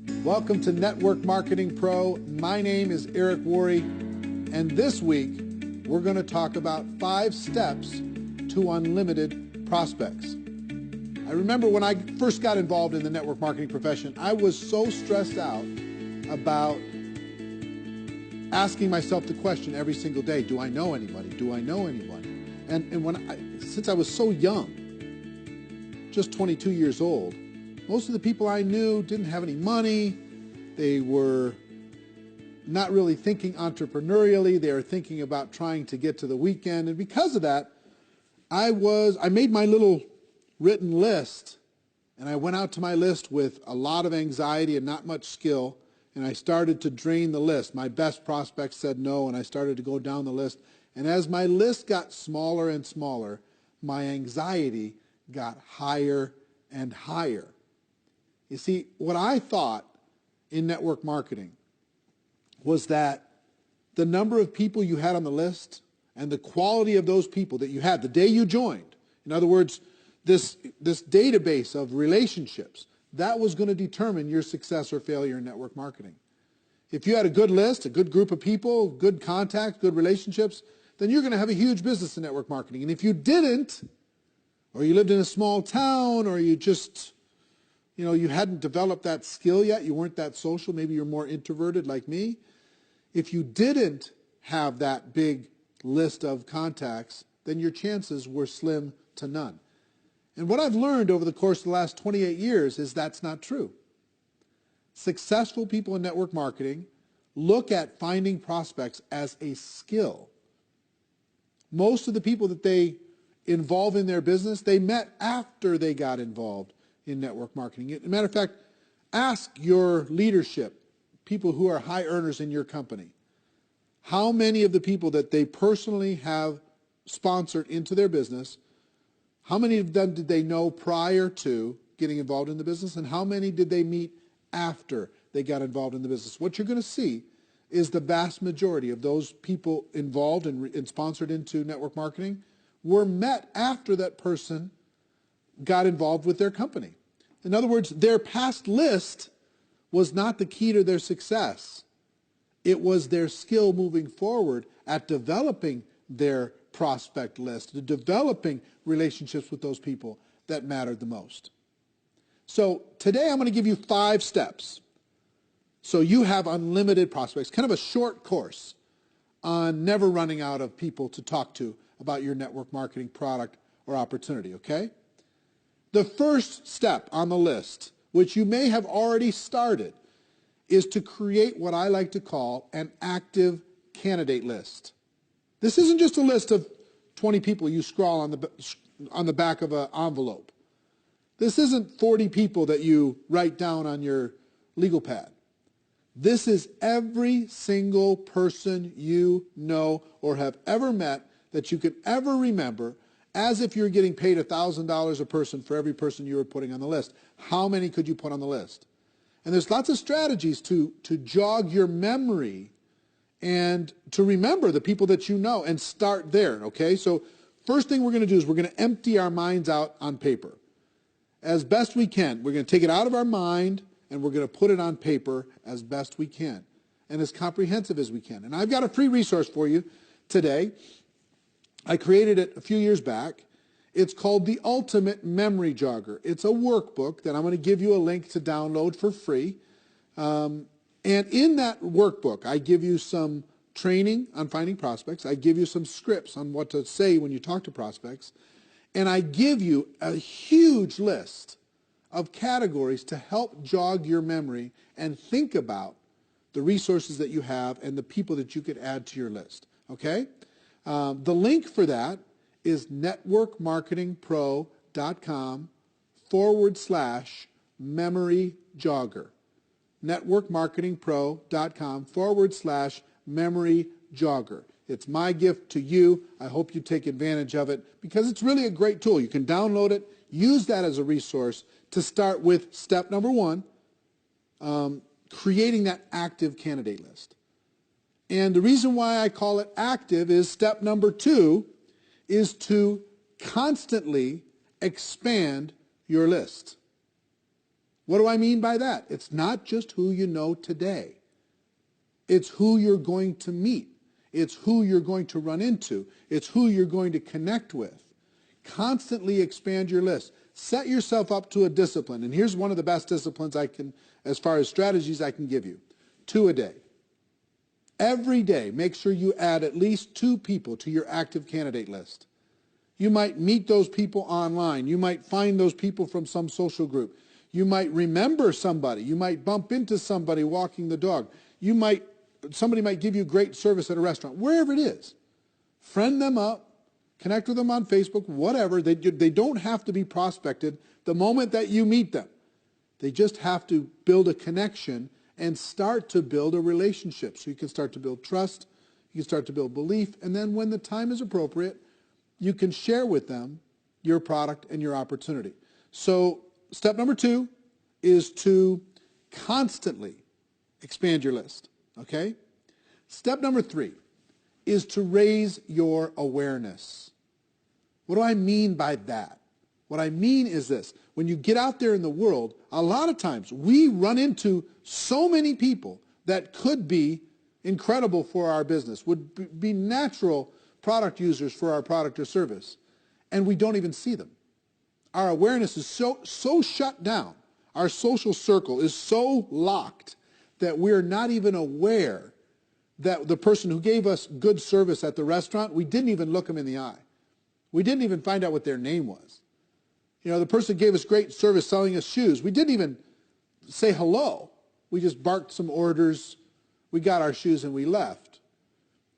Welcome to Network Marketing Pro. My name is Eric Worre, and this week we're going to talk about 5 steps to unlimited prospects. I remember when I first got involved in the network marketing profession, I was so stressed out about asking myself the question every single day, do I know anybody? Do I know anyone? And since I was so young, just 22 years old, most of the people I knew didn't have any money. They were not really thinking entrepreneurially. They were thinking about trying to get to the weekend. And because of that, I made my little written list, and I went out to my list with a lot of anxiety and not much skill, and I started to drain the list. My best prospects said no, and I started to go down the list. And as my list got smaller and smaller, my anxiety got higher and higher. You see, what I thought in network marketing was that the number of people you had on the list and the quality of those people that you had the day you joined, in other words, this database of relationships, that was going to determine your success or failure in network marketing. If you had a good list, a good group of people, good contacts, good relationships, then you're going to have a huge business in network marketing. And if you didn't, or you lived in a small town, or you just, you hadn't developed that skill yet, you weren't that social, maybe you're more introverted like me. If you didn't have that big list of contacts, then your chances were slim to none. And what I've learned over the course of the last 28 years is that's not true. Successful people in network marketing look at finding prospects as a skill. Most of the people that they involve in their business, they met after they got involved in network marketing. As a matter of fact, ask your leadership, people who are high earners in your company, how many of the people that they personally have sponsored into their business, how many of them did they know prior to getting involved in the business, and how many did they meet after they got involved in the business? What you're going to see is the vast majority of those people involved and sponsored into network marketing were met after that person got involved with their company. In other words, their past list was not the key to their success. It was their skill moving forward at developing their prospect list, to developing relationships with those people that mattered the most. So today I'm going to give you 5 steps so you have unlimited prospects, kind of a short course on never running out of people to talk to about your network marketing product or opportunity, okay? The first step on the list, which you may have already started, is to create what I like to call an active candidate list. This isn't just a list of 20 people you scrawl on the back of an envelope. This isn't 40 people that you write down on your legal pad. This is every single person you know or have ever met that you could ever remember, as if you're getting paid $1,000 a person for every person you were putting on the list. How many could you put on the list? And there's lots of strategies to jog your memory and to remember the people that you know and start there, okay? So first thing we're going to do is we're going to empty our minds out on paper. As best we can. We're going to take it out of our mind and we're going to put it on paper as best we can and as comprehensive as we can. And I've got a free resource for you today. I created it a few years back. It's called the Ultimate Memory Jogger. It's a workbook that I'm going to give you a link to download for free. And in that workbook, I give you some training on finding prospects. I give you some scripts on what to say when you talk to prospects. And I give you a huge list of categories to help jog your memory and think about the resources that you have and the people that you could add to your list. Okay? The link for that is networkmarketingpro.com/memory jogger. networkmarketingpro.com/memory jogger. It's my gift to you. I hope you take advantage of it because it's really a great tool. You can download it, use that as a resource to start with step number 1, creating that active candidate list. And the reason why I call it active is step number 2 is to constantly expand your list. What do I mean by that? It's not just who you know today. It's who you're going to meet. It's who you're going to run into. It's who you're going to connect with. Constantly expand your list. Set yourself up to a discipline. And here's one of the best disciplines I can, as far as strategies I can give you. 2 a day. Every day, make sure you add at least 2 people to your active candidate list. You might meet those people online. You might find those people from some social group. You might remember somebody. You might bump into somebody walking the dog. Somebody might give you great service at a restaurant, wherever it is. Friend them up, connect with them on Facebook, whatever. They don't have to be prospected the moment that you meet them. They just have to build a connection and start to build a relationship. So you can start to build trust, you can start to build belief, and then when the time is appropriate, you can share with them your product and your opportunity. So step number 2 is to constantly expand your list, okay? Step number 3 is to raise your awareness. What do I mean by that? What I mean is this. When you get out there in the world, a lot of times we run into so many people that could be incredible for our business, would be natural product users for our product or service, and we don't even see them. Our awareness is so shut down. Our social circle is so locked that we're not even aware that the person who gave us good service at the restaurant, we didn't even look them in the eye. We didn't even find out what their name was. You know, the person who gave us great service selling us shoes, we didn't even say hello. We just barked some orders, we got our shoes, and we left.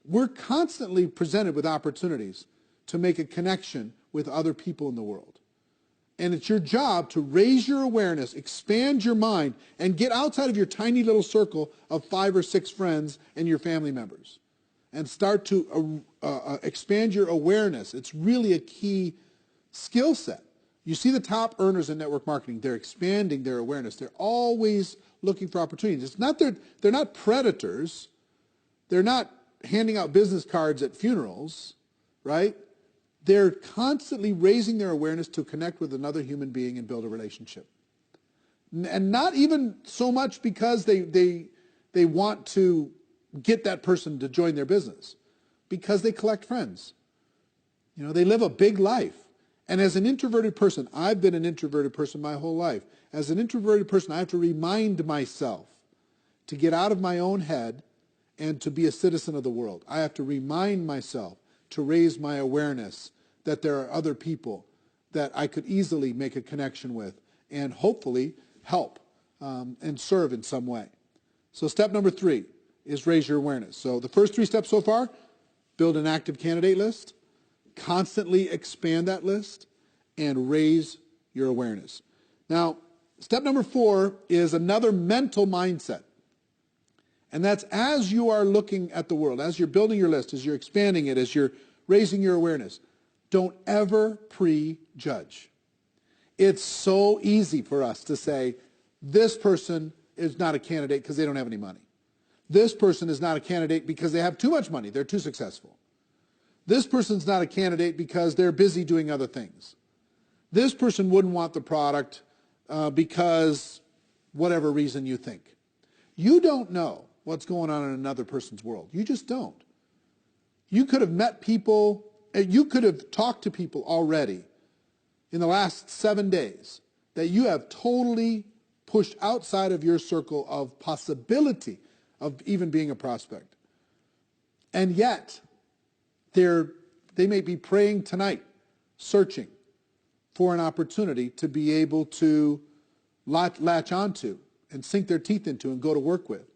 We're constantly presented with opportunities to make a connection with other people in the world. And it's your job to raise your awareness, expand your mind, and get outside of your tiny little circle of 5 or 6 friends and your family members. And start to expand your awareness. It's really a key skill set. You see the top earners in network marketing, they're expanding their awareness. They're always looking for opportunities. It's not they're not predators. They're not handing out business cards at funerals, right? They're constantly raising their awareness to connect with another human being and build a relationship. And not even so much because they want to get that person to join their business, because they collect friends. You know, they live a big life. And as an introverted person, I've been an introverted person my whole life. As an introverted person, I have to remind myself to get out of my own head and to be a citizen of the world. I have to remind myself to raise my awareness that there are other people that I could easily make a connection with and hopefully help and serve in some way. So step number 3 is raise your awareness. So the first 3 steps so far: build an active candidate list, constantly expand that list, and raise your awareness. Now, step number 4 is another mental mindset. And that's as you are looking at the world, as you're building your list, as you're expanding it, as you're raising your awareness, don't ever prejudge. It's so easy for us to say, this person is not a candidate because they don't have any money. This person is not a candidate because they have too much money. They're too successful. This person's not a candidate because they're busy doing other things. This person wouldn't want the product because whatever reason you think. You don't know what's going on in another person's world. You just don't. You could have met people, you could have talked to people already in the last 7 days that you have totally pushed outside of your circle of possibility of even being a prospect. And yet, they may be praying tonight, searching for an opportunity to be able to latch onto and sink their teeth into and go to work with.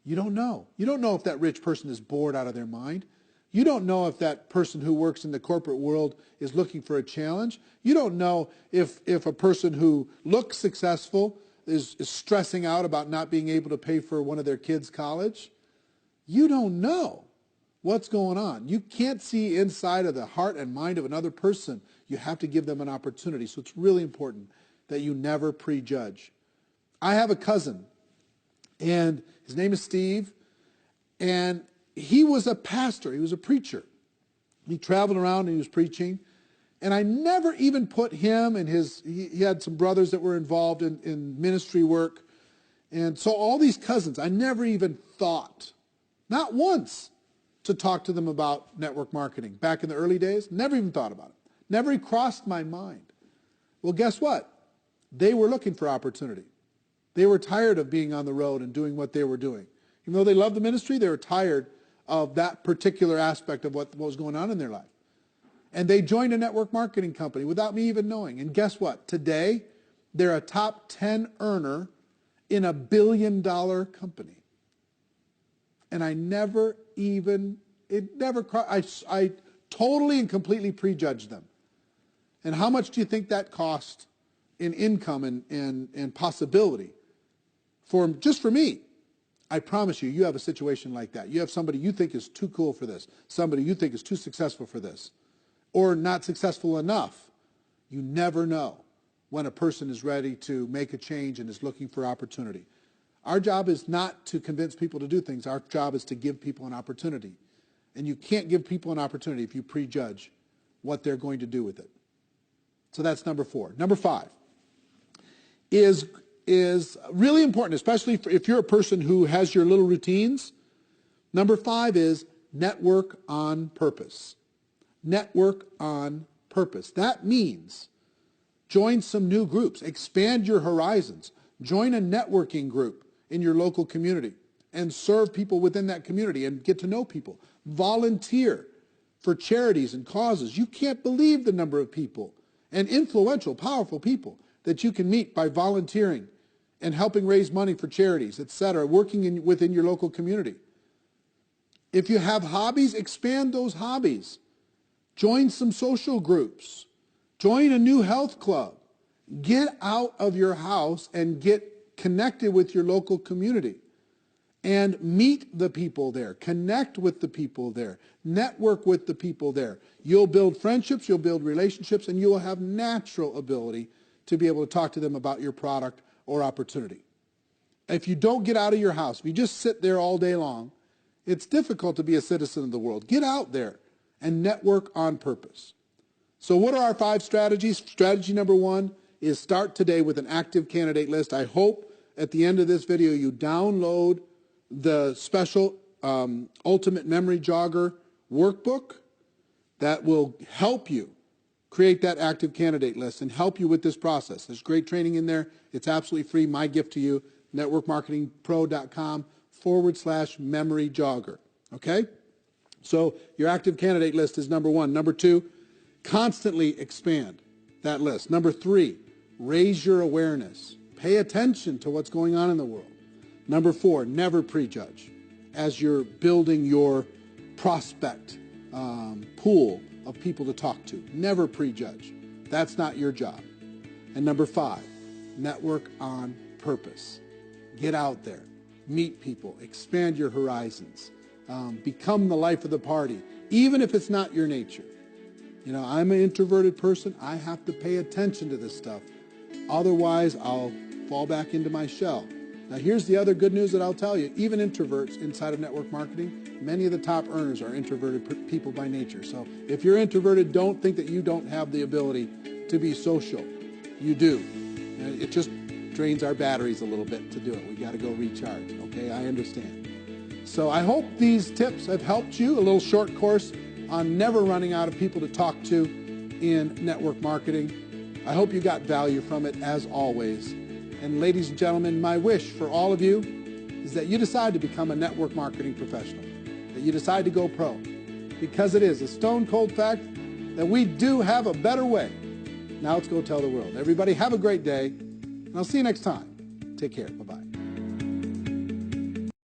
You don't know. You don't know if that rich person is bored out of their mind. You don't know if that person who works in the corporate world is looking for a challenge. You don't know if a person who looks successful is stressing out about not being able to pay for one of their kids' college. You don't know what's going on. You can't see inside of the heart and mind of another person. You have to give them an opportunity. So it's really important that you never prejudge. I have a cousin, and his name is Steve, and he was a pastor. He was a preacher. He traveled around and he was preaching, And I never even put him and he had some brothers that were involved in ministry work. And so all these cousins, I never even thought, not once, to talk to them about network marketing. Back in the early days, never even thought about it. Never even crossed my mind. Well, guess what? They were looking for opportunity. They were tired of being on the road and doing what they were doing. Even though they loved the ministry, they were tired of that particular aspect of what was going on in their life. And they joined a network marketing company without me even knowing. And guess what? Today, they're a top 10 earner in a $1 billion company. And I totally and completely prejudged them. And how much do you think that cost in income and possibility just for me? I promise you, you have a situation like that. You have somebody you think is too cool for this, somebody you think is too successful for this, or not successful enough. You never know when a person is ready to make a change and is looking for opportunity. Our job is not to convince people to do things. Our job is to give people an opportunity. And you can't give people an opportunity if you prejudge what they're going to do with it. So that's number 4. Number 5 is really important, especially if you're a person who has your little routines. Number 5 is network on purpose. Network on purpose. That means join some new groups, expand your horizons, join a networking group in your local community and serve people within that community and get to know people. Volunteer for charities and causes. You can't believe the number of people and influential, powerful people that you can meet by volunteering and helping raise money for charities, etc., working within your local community. If you have hobbies, expand those hobbies. Join some social groups. Join a new health club. Get out of your house and get connected with your local community. And meet the people there. Connect with the people there. Network with the people there. You'll build friendships, you'll build relationships, and you will have natural ability to be able to talk to them about your product or opportunity. If you don't get out of your house, if you just sit there all day long, it's difficult to be a citizen of the world. Get out there and network on purpose. So what are our 5 strategies? Strategy number 1 is start today with an active candidate list. I hope at the end of this video you download the special Ultimate Memory Jogger workbook that will help you create that active candidate list and help you with this process. There's great training in there. It's absolutely free. My gift to you, networkmarketingpro.com/memory jogger. Okay? So your active candidate list is number 1. Number 2, constantly expand that list. Number 3, raise your awareness. Pay attention to what's going on in the world. Number 4, never prejudge as you're building your prospect pool of people to talk to. Never prejudge. That's not your job. And number 5, network on purpose. Get out there. Meet people. Expand your horizons. Become the life of the party, even if it's not your nature. You know, I'm an introverted person. I have to pay attention to this stuff. Otherwise, I'll fall back into my shell. Now, here's the other good news that I'll tell you. Even introverts inside of network marketing, many of the top earners are introverted people by nature. So if you're introverted, don't think that you don't have the ability to be social. You do. And it just drains our batteries a little bit to do it. We got to go recharge. Okay, I understand. So I hope these tips have helped you. A little short course on never running out of people to talk to in network marketing. I hope you got value from it, as always. And ladies and gentlemen, my wish for all of you is that you decide to become a network marketing professional, that you decide to go pro, because it is a stone cold fact that we do have a better way. Now let's go tell the world. Everybody have a great day, and I'll see you next time. Take care. Bye-bye.